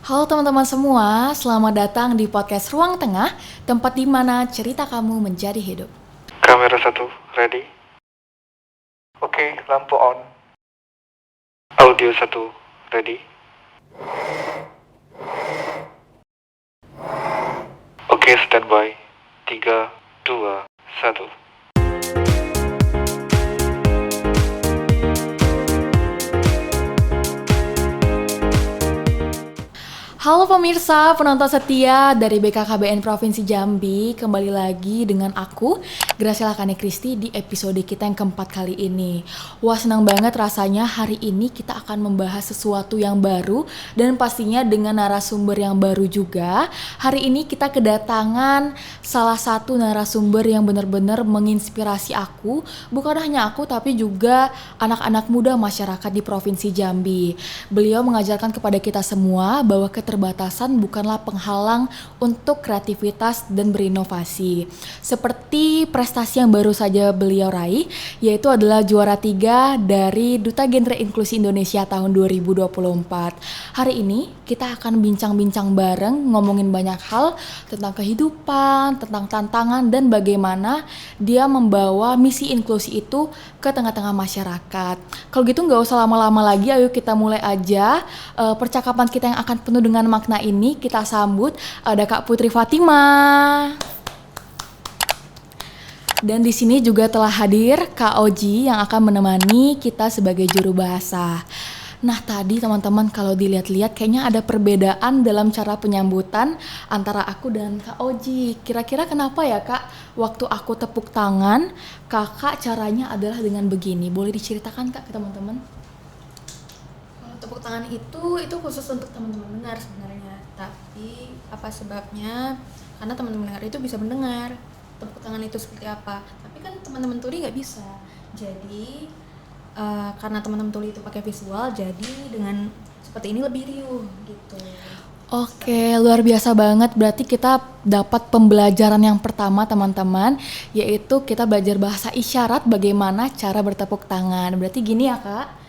Halo teman-teman semua, selamat datang di podcast Ruang Tengah, tempat di mana cerita kamu menjadi hidup. Kamera 1, ready? Oke, lampu on. Audio 1, ready? Oke, standby. 3, 2, 1. Halo pemirsa, penonton setia dari BKKBN Provinsi Jambi. Kembali lagi dengan aku, Graciela Kane Kristi, di episode kita yang keempat kali ini. Wah, senang banget rasanya hari ini kita akan membahas sesuatu yang baru dan pastinya dengan narasumber yang baru juga. Hari ini kita kedatangan salah satu narasumber yang benar-benar menginspirasi aku. Bukan hanya aku, tapi juga anak-anak muda masyarakat di Provinsi Jambi. Beliau mengajarkan kepada kita semua bahwa keterbatasan bukanlah penghalang untuk kreativitas dan berinovasi. Seperti prestasi yang baru saja beliau raih, yaitu adalah juara 3 dari Duta Genre Inklusi Indonesia tahun 2024. Hari ini kita akan bincang-bincang bareng, ngomongin banyak hal tentang kehidupan, tentang tantangan, dan bagaimana dia membawa misi inklusi itu ke tengah-tengah masyarakat. Kalau gitu nggak usah lama-lama lagi, ayo kita mulai aja percakapan kita yang akan penuh dengan makna ini. Kita sambut ada Kak Putri Fatimah. Dan di sini juga telah hadir Kak Oji yang akan menemani kita sebagai juru bahasa. Nah tadi teman-teman kalau dilihat-lihat kayaknya ada perbedaan dalam cara penyambutan antara aku dan Kak Oji. Kira-kira kenapa ya Kak? Waktu aku tepuk tangan, Kakak caranya adalah dengan begini. Boleh diceritakan Kak ke teman-teman? Kalau tepuk tangan itu khusus untuk teman-teman dengar sebenarnya. Tapi apa sebabnya? Karena teman-teman dengar itu bisa mendengar tepuk tangan itu seperti apa. Tapi kan teman-teman tuli nggak bisa. Jadi karena teman-teman tuli itu pakai visual, jadi dengan seperti ini lebih riuh gitu. Oke, luar biasa banget. Berarti kita dapat pembelajaran yang pertama teman-teman, yaitu kita belajar bahasa isyarat bagaimana cara bertepuk tangan. Berarti gini ya Kak?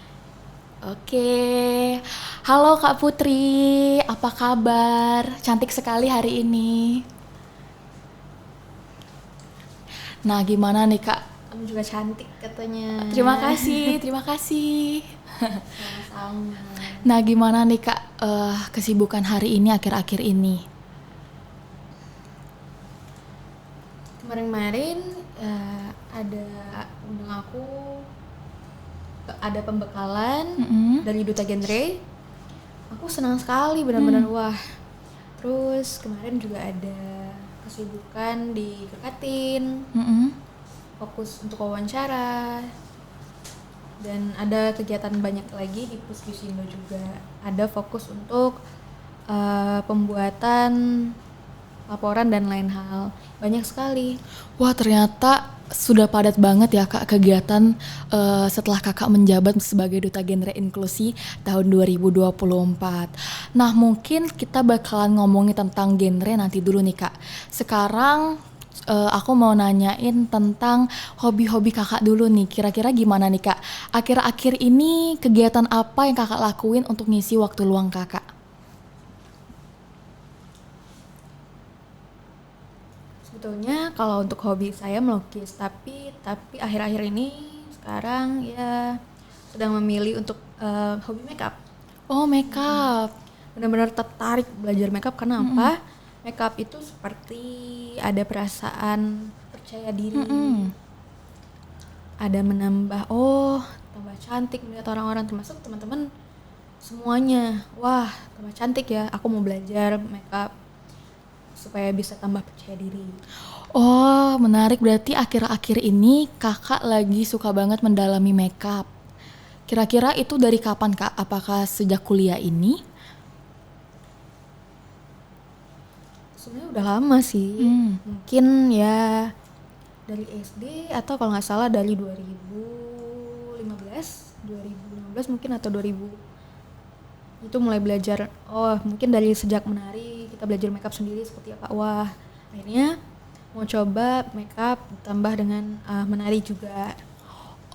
Oke, halo Kak Putri, apa kabar? Cantik sekali hari ini. Nah gimana nih Kak? Kamu juga cantik katanya. Terima kasih, terima kasih. Sama-sama. Nah gimana nih Kak kesibukan hari ini akhir-akhir ini? Kemarin-kemarin ada undang aku, ada pembekalan dari Duta Genre. Aku senang sekali benar-benar wah. Terus kemarin juga ada kesibukan di Kekatin, fokus untuk wawancara, dan ada kegiatan banyak lagi di Puskisindo juga. Ada fokus untuk pembuatan laporan dan lain hal. Banyak sekali. Wah ternyata sudah padat banget ya Kak kegiatan setelah Kakak menjabat sebagai Duta Genre Inklusi tahun 2024. Nah mungkin kita bakalan ngomongin tentang genre nanti dulu nih Kak. Sekarang aku mau nanyain tentang hobi-hobi Kakak dulu nih. Kira-kira gimana nih Kak? Akhir-akhir ini kegiatan apa yang Kakak lakuin untuk ngisi waktu luang Kakak? Sebetulnya kalau untuk hobi saya melukis, tapi akhir-akhir ini sekarang ya sedang memilih untuk hobi makeup. Oh makeup. Benar-benar tertarik belajar makeup karena apa? Makeup itu seperti ada perasaan percaya diri, ada menambah tambah cantik melihat orang-orang, termasuk teman-teman semuanya. Wah tambah cantik ya, aku mau belajar makeup supaya bisa tambah percaya diri. Oh menarik, berarti akhir-akhir ini Kakak lagi suka banget mendalami makeup. Kira-kira itu dari kapan Kak? Apakah sejak kuliah ini? Sebenarnya udah lama sih, mungkin ya dari SD atau kalau nggak salah dari 2015 mungkin atau 2000 itu mulai belajar. Mungkin dari sejak menari kita belajar makeup sendiri seperti apa. Wah akhirnya mau coba makeup tambah dengan menari juga.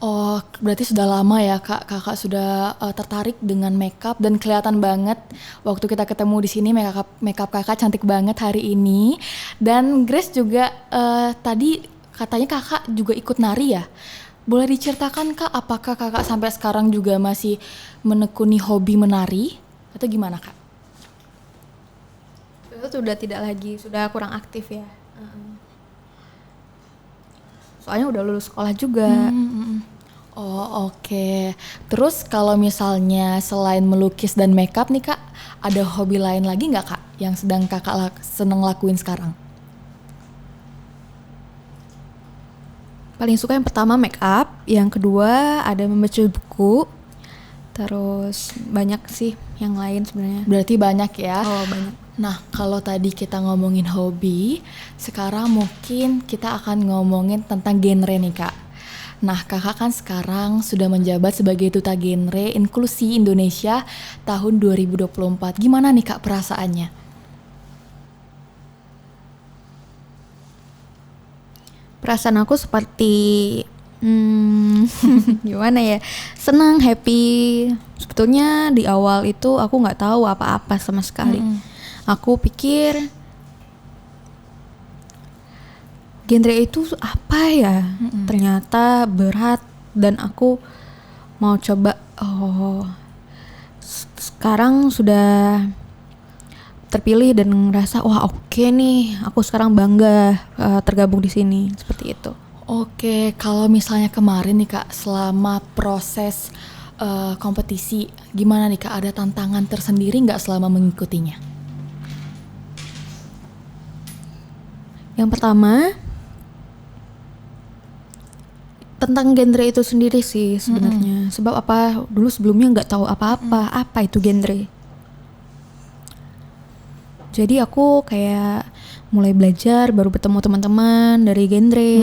Oh, berarti sudah lama ya Kak, Kakak sudah tertarik dengan makeup dan kelihatan banget waktu kita ketemu di sini makeup Kakak cantik banget hari ini. Dan Grace juga tadi katanya Kakak juga ikut nari ya. Boleh diceritakan Kak, apakah Kakak sampai sekarang juga masih menekuni hobi menari atau gimana Kak? Itu sudah tidak lagi, sudah kurang aktif ya. Soalnya udah lulus sekolah juga. Oh oke. Terus kalau misalnya selain melukis dan makeup nih Kak, ada hobi lain lagi nggak Kak yang sedang Kakak seneng lakuin sekarang? Paling suka yang pertama make up, yang kedua ada membaca buku, terus banyak sih yang lain sebenarnya. Berarti banyak ya. Oh banyak. Nah, kalau tadi kita ngomongin hobi, sekarang mungkin kita akan ngomongin tentang genre nih Kak. Nah, Kakak kan sekarang sudah menjabat sebagai Duta Genre Inklusi Indonesia tahun 2024. Gimana nih Kak perasaannya? Perasaan aku seperti gimana ya, senang, happy. Sebetulnya di awal itu aku nggak tahu apa-apa sama sekali. Aku pikir genre itu apa ya, ternyata berat dan aku mau coba. Sekarang sudah terpilih dan ngerasa wah oke nih, aku sekarang bangga tergabung di sini, seperti itu. Oke, kalau misalnya kemarin nih Kak, selama proses kompetisi, gimana nih Kak? Ada tantangan tersendiri nggak selama mengikutinya? Yang pertama tentang genre itu sendiri sih sebenarnya. Sebab apa, dulu sebelumnya nggak tahu apa-apa apa itu genre. Jadi aku kayak mulai belajar, baru bertemu teman-teman dari genre.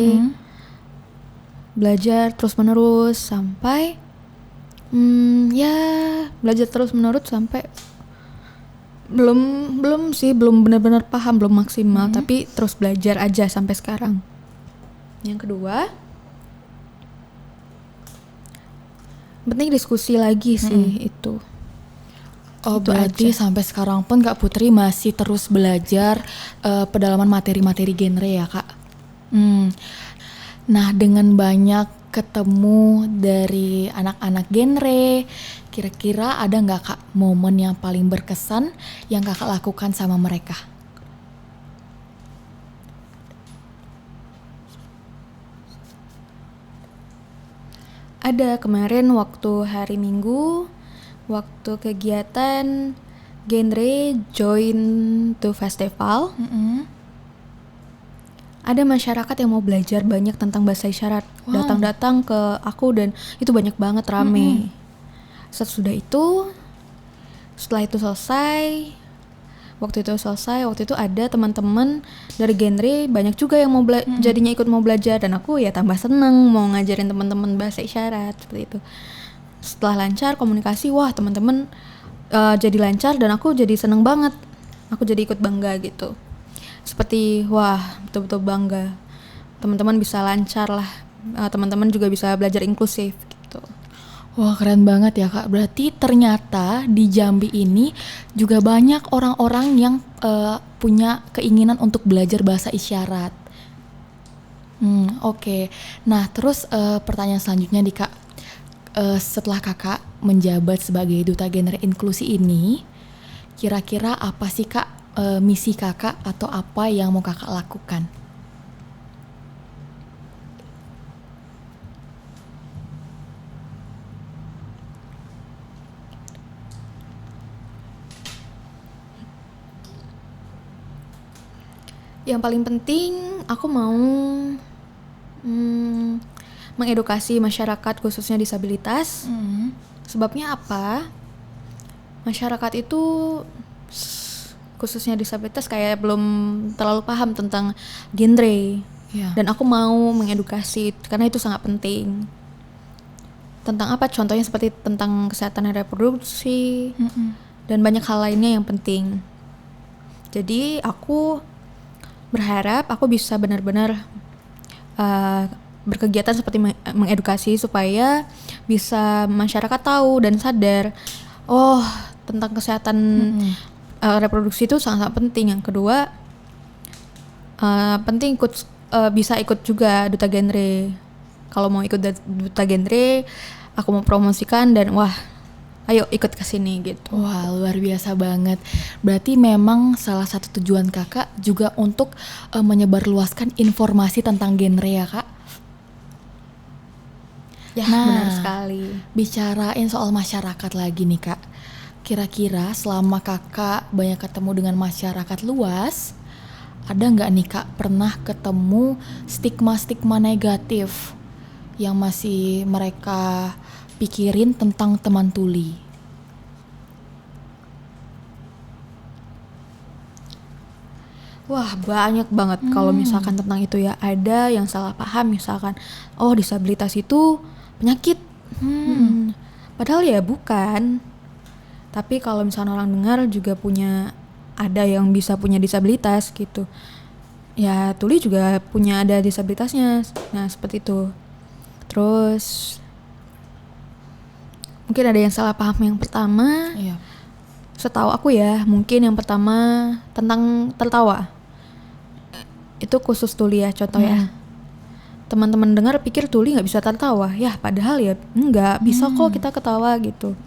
Belajar terus menerus sampai ya belajar terus menerus sampai belum benar-benar paham, belum maksimal, tapi terus belajar aja sampai sekarang. Yang kedua, penting diskusi lagi sih itu. Oh, Itu berarti aja. sampai sekarang pun Kak Putri masih terus belajar pedalaman materi-materi genre ya Kak? Nah, dengan banyak ketemu dari anak-anak genre, kira-kira ada nggak Kak momen yang paling berkesan yang Kakak lakukan sama mereka? Ada kemarin waktu hari Minggu, waktu kegiatan genre join to festival. Ada masyarakat yang mau belajar banyak tentang bahasa isyarat. Datang-datang ke aku dan itu banyak banget, rame. Setelah itu selesai, waktu itu ada teman-teman dari genre banyak juga yang mau jadinya ikut mau belajar, dan aku ya tambah seneng mau ngajarin teman-teman bahasa isyarat seperti itu. Setelah lancar komunikasi, wah teman-teman jadi lancar dan aku jadi seneng banget. Aku jadi ikut bangga gitu. Seperti wah betul-betul bangga. Teman-teman bisa lancar lah. Teman-teman juga bisa belajar inklusif gitu. Wah, keren banget ya Kak. Berarti ternyata di Jambi ini juga banyak orang-orang yang punya keinginan untuk belajar bahasa isyarat. Oke. Nah, terus pertanyaan selanjutnya nih Kak. Setelah Kakak menjabat sebagai Duta Genre Inklusi ini, kira-kira apa sih Kak misi Kakak atau apa yang mau Kakak lakukan? Yang paling penting aku mau mengedukasi masyarakat khususnya disabilitas. Sebabnya apa? Masyarakat itu khususnya disabilitas kayak belum terlalu paham tentang genre. Dan aku mau mengedukasi karena itu sangat penting. Tentang apa? Contohnya seperti tentang kesehatan reproduksi dan banyak hal lainnya yang penting. Jadi aku berharap aku bisa benar-benar berkegiatan seperti mengedukasi supaya bisa masyarakat tahu dan sadar tentang kesehatan reproduksi itu sangat penting. Yang kedua, penting bisa ikut juga duta genre. Kalau mau ikut duta genre, aku mau promosikan dan ayo ikut ke sini gitu. Wah, luar biasa banget. Berarti memang salah satu tujuan kakak juga untuk menyebarluaskan informasi tentang genre ya kak? Ya, benar sekali. Bicarain soal masyarakat lagi nih kak. Kira-kira selama kakak banyak ketemu dengan masyarakat luas, ada nggak nih kak pernah ketemu stigma-stigma negatif yang masih mereka pikirin tentang teman tuli? Wah, banyak banget kalau misalkan tentang itu ya. Ada yang salah paham misalkan, disabilitas itu penyakit. Padahal ya bukan. Tapi kalau misalkan orang dengar juga ada yang bisa punya disabilitas gitu. Ya, tuli juga ada disabilitasnya. Nah, seperti itu. Terus mungkin ada yang salah paham yang pertama. Iya. Setahu aku ya, mungkin yang pertama tentang tertawa. Itu khusus tuli ya, contoh ya. Teman-teman dengar pikir tuli nggak bisa tertawa. Ya, padahal ya nggak bisa kok kita ketawa gitu.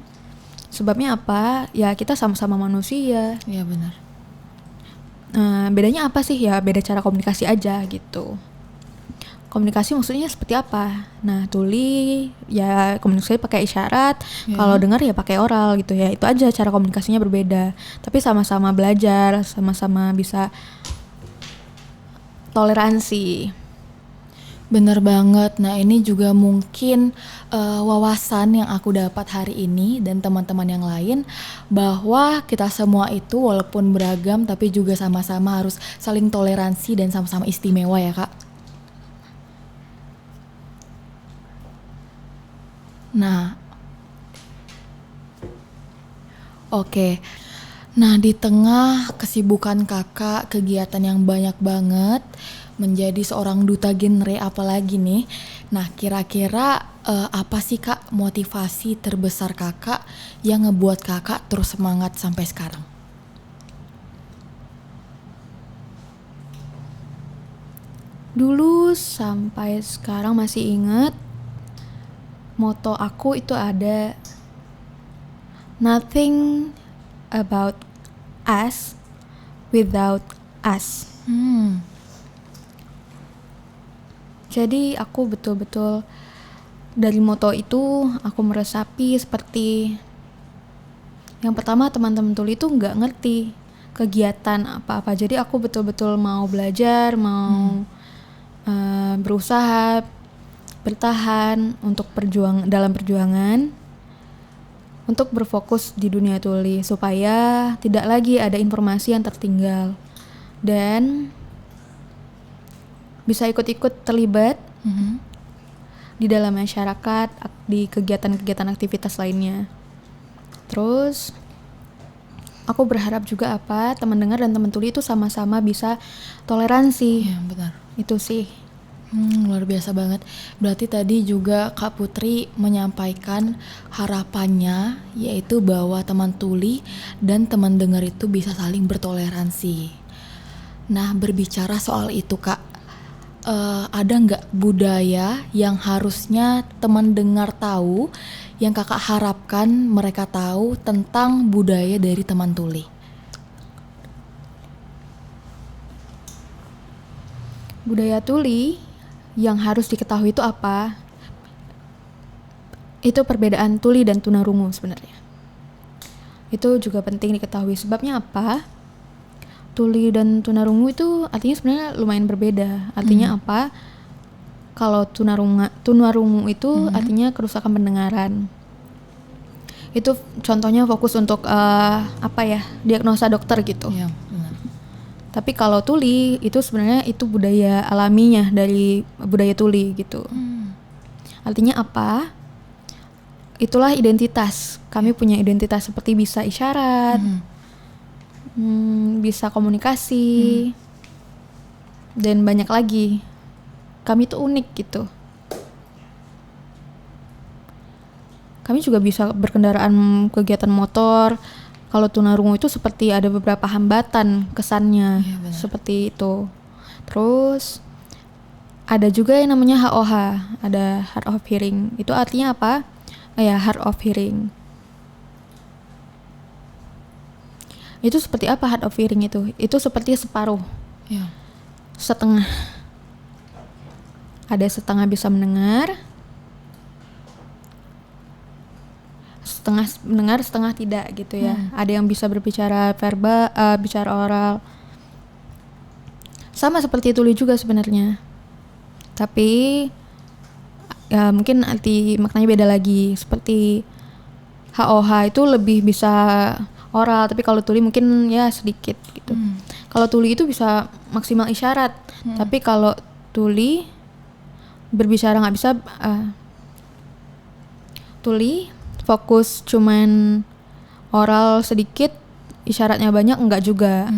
Sebabnya apa? Ya kita sama-sama manusia. Iya benar. Bedanya apa sih? Ya beda cara komunikasi aja gitu. Komunikasi maksudnya seperti apa? Nah, tuli ya komunikasi pakai isyarat, kalau dengar ya pakai oral gitu ya. Itu aja cara komunikasinya berbeda. Tapi sama-sama belajar, sama-sama bisa toleransi. Bener banget. Nah ini juga mungkin wawasan yang aku dapat hari ini dan teman-teman yang lain, bahwa kita semua itu walaupun beragam tapi juga sama-sama harus saling toleransi dan sama-sama istimewa ya kak. Nah, oke. Nah, di tengah kesibukan kakak, kegiatan yang banyak banget, menjadi seorang duta genre apalagi nih. Nah, kira-kira apa sih kak motivasi terbesar kakak yang ngebuat kakak terus semangat sampai sekarang? Dulu sampai sekarang masih ingat moto aku itu ada, nothing about us without us. Jadi aku betul-betul dari moto itu aku meresapi seperti yang pertama, teman-teman tuli itu nggak ngerti kegiatan apa-apa. Jadi aku betul-betul mau belajar, mau berusaha bertahan untuk dalam perjuangan untuk berfokus di dunia tuli supaya tidak lagi ada informasi yang tertinggal dan bisa ikut-ikut terlibat di dalam masyarakat, di kegiatan-kegiatan aktivitas lainnya. Terus aku berharap juga teman dengar dan teman tuli itu sama-sama bisa toleransi. Iya benar. Itu sih. Luar biasa banget. Berarti tadi juga Kak Putri menyampaikan harapannya, yaitu bahwa teman tuli dan teman dengar itu bisa saling bertoleransi. Nah, berbicara soal itu Kak, ada nggak budaya yang harusnya teman dengar tahu, yang kakak harapkan mereka tahu tentang budaya dari teman tuli? Budaya tuli yang harus diketahui itu apa? Itu perbedaan tuli dan tunarungu sebenarnya. Itu juga penting diketahui. Sebabnya apa? Tuli dan tunarungu itu artinya sebenarnya lumayan berbeda. Artinya apa? Kalau tunarungu itu artinya kerusakan pendengaran. Itu contohnya fokus untuk diagnosa dokter gitu. Iya, benar. Tapi kalau tuli itu sebenarnya itu budaya alaminya dari budaya tuli gitu. Artinya apa? Itulah identitas. Kami punya identitas seperti bisa isyarat, bisa komunikasi, dan banyak lagi. Kami tuh unik gitu. kami juga bisa berkendaraan kegiatan motor. Kalau tunarungu itu seperti ada beberapa hambatan kesannya, Iya, benar. seperti itu. Terus ada juga yang namanya HOH, ada hard of hearing. Itu artinya apa? Ya, hard of hearing. Itu seperti apa hard of hearing itu? Itu seperti separuh, Ya. setengah. Ada setengah bisa mendengar, setengah mendengar, setengah tidak gitu ya. Ada yang bisa berbicara verbal, bicara oral. Sama seperti tuli juga sebenarnya. Tapi ya mungkin arti maknanya beda lagi. Seperti HOH itu lebih bisa oral, tapi kalau tuli mungkin ya sedikit gitu. Kalau tuli itu bisa maksimal isyarat, tapi kalau tuli berbicara nggak bisa. Tuli fokus cuman oral sedikit, isyaratnya banyak, enggak juga.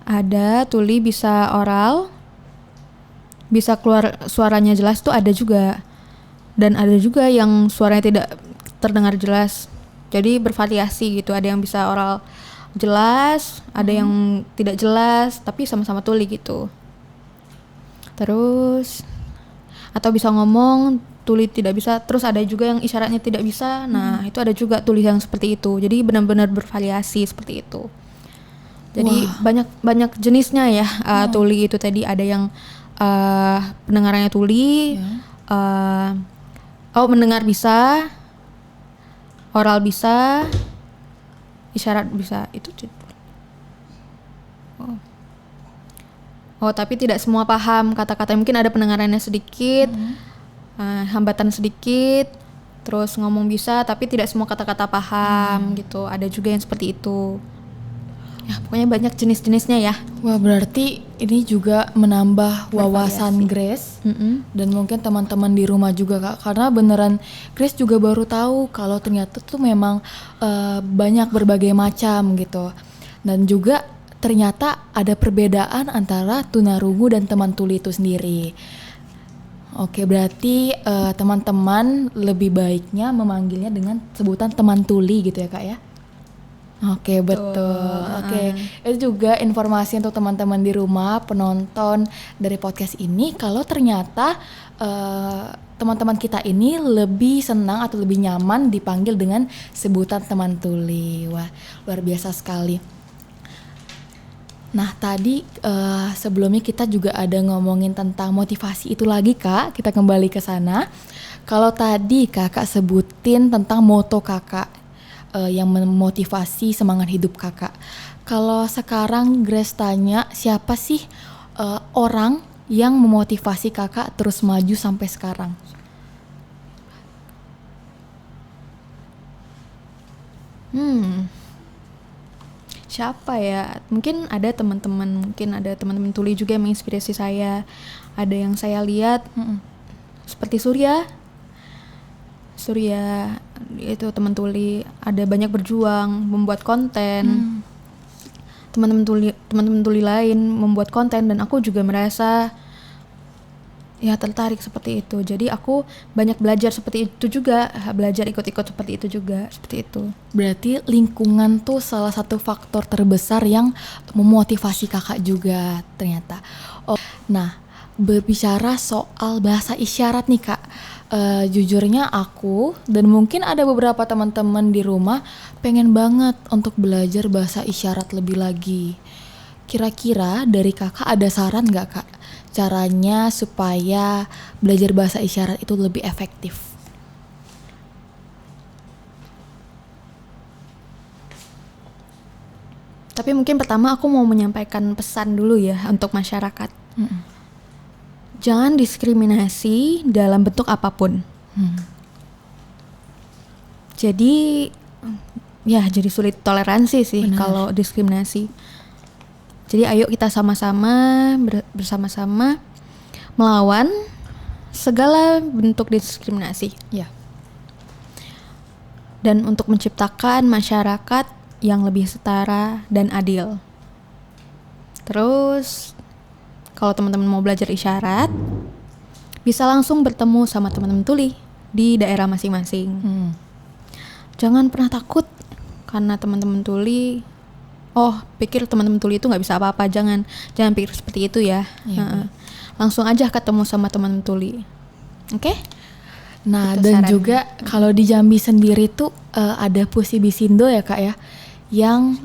Ada tuli bisa oral, bisa keluar suaranya jelas tuh ada juga. Dan ada juga yang suaranya tidak terdengar jelas. Jadi bervariasi gitu, ada yang bisa oral jelas, ada yang tidak jelas, tapi sama-sama tuli gitu. Terus atau bisa ngomong, tuli tidak bisa, terus ada juga yang isyaratnya tidak bisa. Nah, itu ada juga tuli yang seperti itu. Jadi benar-benar bervariasi seperti itu. Jadi banyak jenisnya ya. Tuli itu tadi ada yang pendengarannya tuli, mendengar bisa, oral bisa, isyarat bisa. Itu. Tapi tidak semua paham kata-kata. Mungkin ada pendengarannya sedikit, hambatan sedikit, terus ngomong bisa tapi tidak semua kata-kata paham gitu. Ada juga yang seperti itu. Ya, pokoknya banyak jenis-jenisnya ya. Wah, berarti ini juga menambah wawasan Grace dan mungkin teman-teman di rumah juga Kak, karena beneran Grace juga baru tahu kalau ternyata tuh memang banyak berbagai macam gitu. Dan juga ternyata ada perbedaan antara tunarungu dan teman tuli itu sendiri. Oke, berarti teman-teman lebih baiknya memanggilnya dengan sebutan teman tuli gitu ya Kak ya? Oke, betul. Oke, itu juga informasi untuk teman-teman di rumah, penonton dari podcast ini, kalau ternyata teman-teman kita ini lebih senang atau lebih nyaman dipanggil dengan sebutan teman tuli. Wah, luar biasa sekali. Nah, tadi sebelumnya kita juga ada ngomongin tentang motivasi itu lagi Kak, kita kembali ke sana. Kalau tadi Kakak sebutin tentang moto Kakak yang memotivasi semangat hidup Kakak. Kalau sekarang Grace tanya, siapa sih orang yang memotivasi Kakak terus maju sampai sekarang? Siapa ya? Mungkin ada teman-teman tuli juga yang menginspirasi saya. Ada yang saya lihat seperti Surya itu teman tuli, ada banyak berjuang membuat konten. Teman-teman tuli lain membuat konten dan aku juga merasa ya tertarik seperti itu. Jadi aku banyak belajar seperti itu juga, belajar ikut-ikut seperti itu juga, seperti itu. Berarti lingkungan tuh salah satu faktor terbesar yang memotivasi Kakak juga ternyata. Nah, berbicara soal bahasa isyarat nih Kak, jujurnya aku dan mungkin ada beberapa teman-teman di rumah pengen banget untuk belajar bahasa isyarat lebih lagi. Kira-kira dari Kakak ada saran gak Kak, caranya supaya belajar bahasa isyarat itu lebih efektif? Tapi mungkin pertama aku mau menyampaikan pesan dulu ya untuk masyarakat. Jangan diskriminasi dalam bentuk apapun. Jadi ya jadi sulit toleransi sih kalau diskriminasi. Jadi ayo kita sama-sama bersama-sama melawan segala bentuk diskriminasi. Ya. Dan untuk menciptakan masyarakat yang lebih setara dan adil. Terus kalau teman-teman mau belajar isyarat, bisa langsung bertemu sama teman-teman tuli di daerah masing-masing. Jangan pernah takut karena teman-teman tuli, pikir teman-teman tuli itu nggak bisa apa-apa. Jangan pikir seperti itu ya. Langsung aja ketemu sama teman tuli. Oke? Nah, Itu dan sarannya. juga kalau di Jambi sendiri tuh ada Pusibisindo ya Kak ya, yang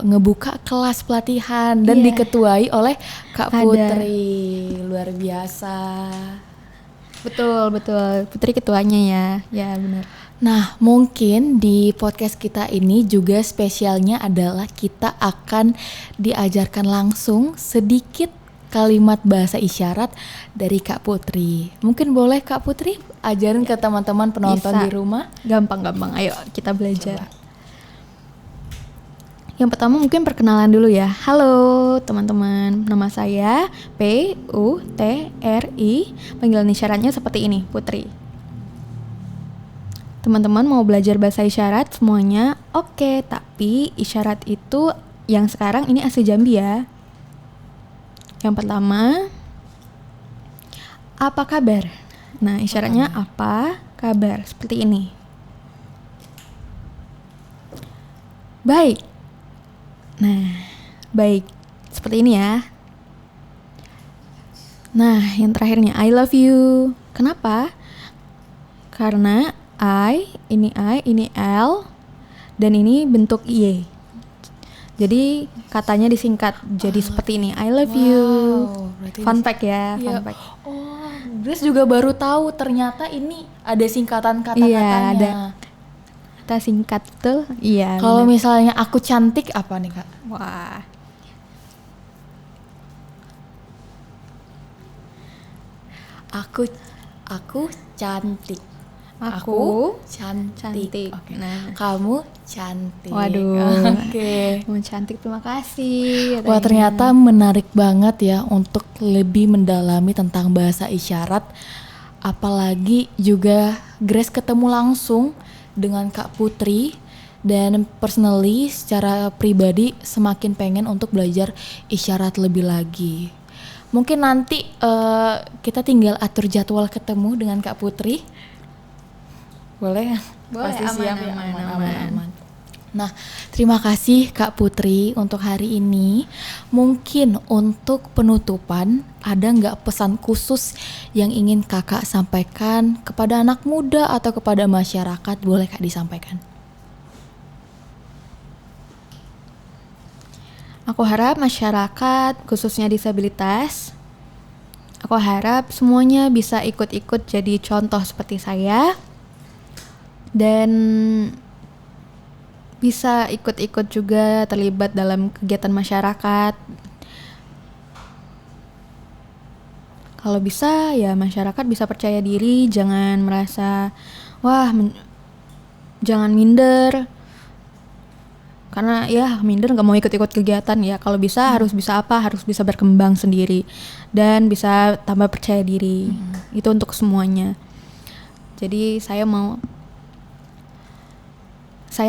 ngebuka kelas pelatihan dan Iya. diketuai oleh Kak Ada. Putri. Luar biasa. Betul. Putri ketuanya ya. Ya benar. Nah, mungkin di podcast kita ini juga spesialnya adalah kita akan diajarkan langsung sedikit kalimat bahasa isyarat dari Kak Putri. Mungkin boleh Kak Putri ajarin ke teman-teman penonton Bisa. di rumah? Gampang. Ayo kita belajar. Yang pertama mungkin perkenalan dulu ya. Halo teman-teman, nama saya Putri. Panggilan isyaratnya seperti ini, Putri. Teman-teman mau belajar bahasa isyarat semuanya? Oke, tapi isyarat itu yang sekarang ini asli Jambi ya. Yang pertama, apa kabar? Nah, isyaratnya apa kabar? Seperti ini. Baik. Nah, baik. Seperti ini ya. Nah, yang terakhirnya I love you. Kenapa? Karena ini L, dan ini bentuk Y. Jadi katanya disingkat jadi seperti ini, I love you. berarti Fun fact ya, Iya. fun fact. Oh, Grace juga baru tahu ternyata ini ada singkatan kata-katanya. Iya, ada. Kita singkat tuh, iya. Kalau bener. misalnya aku cantik apa nih Kak? Wah, Aku cantik. Aku cantik. cantik. Oke. Nah. Kamu cantik. Waduh. Oke. Kamu cantik, terima kasih. Wah, ternyata menarik banget ya untuk lebih mendalami tentang bahasa isyarat. Apalagi juga Grace ketemu langsung dengan Kak Putri, dan personally secara pribadi semakin pengen untuk belajar isyarat lebih lagi. Mungkin nanti kita tinggal atur jadwal ketemu dengan Kak Putri. Boleh? Boleh, Pasti aman, siap ya, aman. aman. Nah, terima kasih Kak Putri untuk hari ini. Mungkin untuk penutupan, ada nggak pesan khusus yang ingin Kakak sampaikan kepada anak muda atau kepada masyarakat? Boleh Kak disampaikan. Aku harap masyarakat, khususnya disabilitas, aku harap semuanya bisa ikut-ikut jadi contoh seperti saya, dan bisa ikut-ikut juga terlibat dalam kegiatan masyarakat. Kalau bisa ya masyarakat bisa percaya diri, jangan merasa jangan minder. Karena ya minder nggak mau ikut-ikut kegiatan ya. Kalau bisa harus bisa harus bisa berkembang sendiri dan bisa tambah percaya diri. Itu untuk semuanya. Jadi saya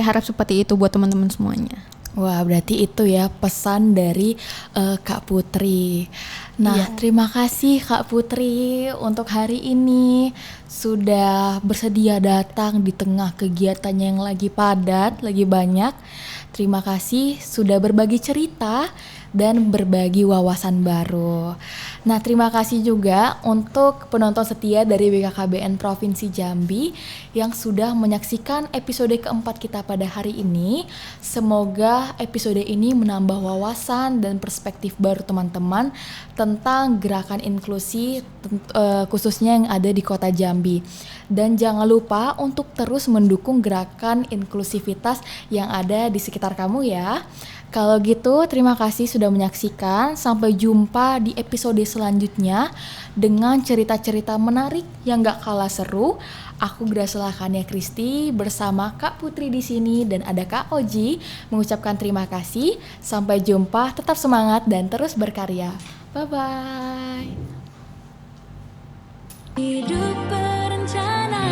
harap seperti itu buat teman-teman semuanya. Wah, berarti itu ya pesan dari Kak Putri. Nah, Iya. terima kasih Kak Putri untuk hari ini sudah bersedia datang di tengah kegiatannya yang lagi padat, lagi banyak. Terima kasih sudah berbagi cerita dan berbagi wawasan baru. Nah, terima kasih juga untuk penonton setia dari BKKBN Provinsi Jambi yang sudah menyaksikan episode keempat kita pada hari ini. Semoga episode ini menambah wawasan dan perspektif baru teman-teman tentang gerakan inklusi khususnya yang ada di Kota Jambi. Dan jangan lupa untuk terus mendukung gerakan inklusivitas yang ada di sekitar kamu ya. Kalau gitu, terima kasih sudah menyaksikan. Sampai jumpa di episode selanjutnya dengan cerita-cerita menarik yang gak kalah seru. Aku Graciela Kristi bersama Kak Putri di sini dan ada Kak Oji mengucapkan terima kasih. Sampai jumpa, tetap semangat dan terus berkarya. Bye bye. Hidup berencana